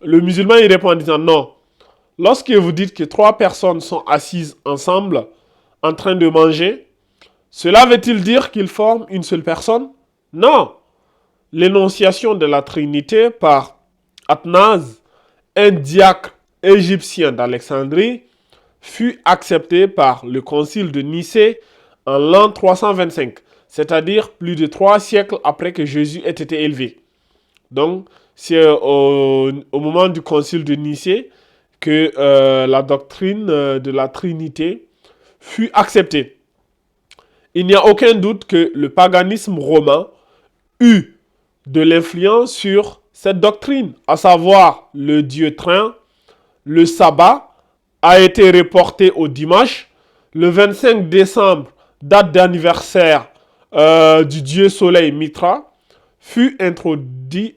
le musulman il répond en disant non. Lorsque vous dites que trois personnes sont assises ensemble en train de manger, cela veut-il dire qu'ils forment une seule personne? Non. L'énonciation de la Trinité par Athanase, un diacre égyptien d'Alexandrie, fut acceptée par le concile de Nicée en l'an 325, c'est-à-dire plus de 3 siècles après que Jésus ait été élevé. Donc, c'est au moment du concile de Nicée que la doctrine de la Trinité fut acceptée. Il n'y a aucun doute que le paganisme romain eut de l'influence sur cette doctrine, à savoir le Dieu Trin. Le sabbat a été reporté au dimanche. Le 25 décembre, date d'anniversaire du Dieu Soleil Mitra, fut introduit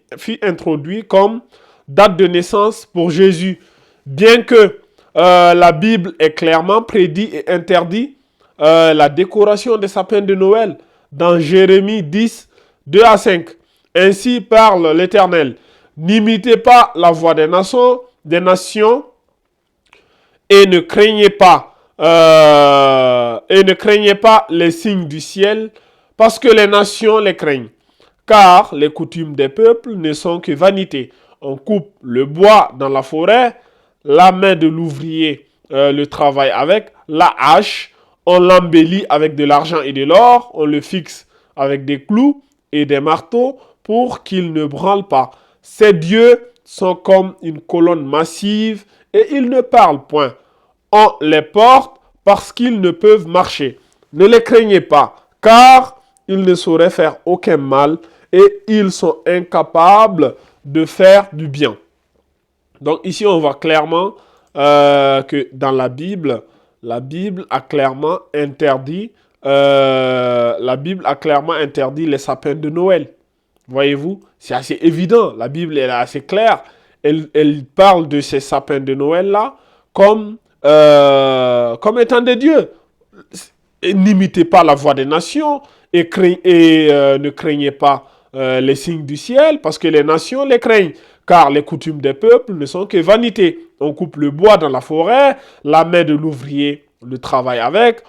comme date de naissance pour Jésus. Bien que la Bible ait clairement prédit et interdit la décoration des sapins de Noël dans Jérémie 10, 2 à 5. Ainsi parle l'Éternel. N'imitez pas la voix des nations et ne craignez pas les signes du ciel, parce que les nations les craignent. Car les coutumes des peuples ne sont que vanité. On coupe le bois dans la forêt, la main de l'ouvrier le travaille avec, la hache, on l'embellit avec de l'argent et de l'or, on le fixe avec des clous et des marteaux pour qu'il ne branle pas. Ces dieux sont comme une colonne massive et ils ne parlent point. On les porte parce qu'ils ne peuvent marcher. Ne les craignez pas, car ils ne sauraient faire aucun mal et ils sont incapables de faire du bien. Donc ici, on voit clairement que dans la Bible a clairement interdit les sapins de Noël. Voyez-vous, c'est assez évident. La Bible est assez claire. Elle parle de ces sapins de Noël-là comme étant des dieux. N'imitez pas la voix des nations et ne craignez pas les signes du ciel, parce que les nations les craignent. Car les coutumes des peuples ne sont que vanité. On coupe le bois dans la forêt, la main de l'ouvrier le travaille avec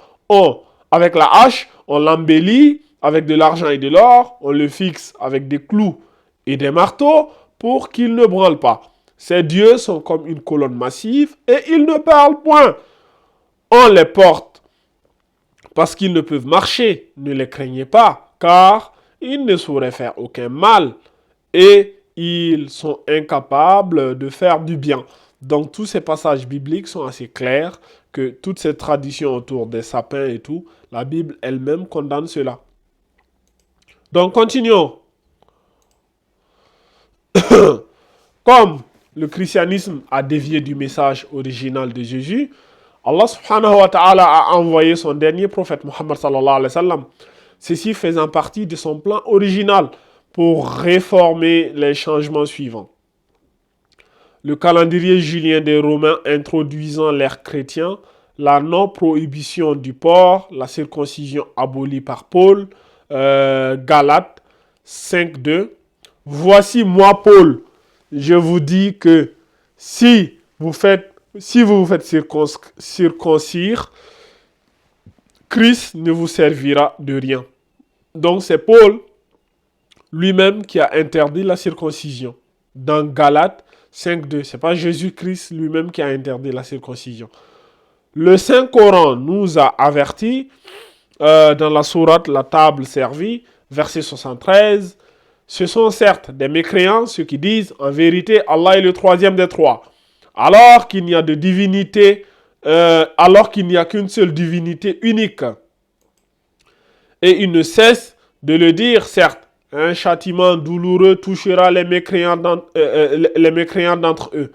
la hache, on l'embellit avec de l'argent et de l'or, on le fixe avec des clous et des marteaux pour qu'il ne branle pas. Ces dieux sont comme une colonne massive et ils ne parlent point. On les porte parce qu'ils ne peuvent marcher. Ne les craignez pas, car ils ne sauraient faire aucun mal et ils sont incapables de faire du bien. Donc tous ces passages bibliques sont assez clairs, que toutes ces traditions autour des sapins et tout, la Bible elle-même condamne cela. Donc continuons. Comme le christianisme a dévié du message original de Jésus, Allah subhanahu wa ta'ala a envoyé son dernier prophète Muhammad sallallahu alayhi wa sallam, ceci faisant partie de son plan original pour réformer les changements suivants. Le calendrier julien des Romains introduisant l'ère chrétien, la non-prohibition du porc, la circoncision abolie par Paul, Galates 5.2. Voici moi Paul, je vous dis que si vous vous faites circoncire, Christ ne vous servira de rien. Donc c'est Paul lui-même qui a interdit la circoncision. Dans Galates 5.2, c'est pas Jésus-Christ lui-même qui a interdit la circoncision. Le Saint-Coran nous a avertis dans la sourate La table servie, verset 73. Ce sont certes des mécréants ceux qui disent en vérité Allah est le troisième des trois. Alors qu'il n'y a de divinité, alors qu'il n'y a qu'une seule divinité unique. Et ils ne cessent de le dire, certes. Un châtiment douloureux touchera les mécréants d'entre eux.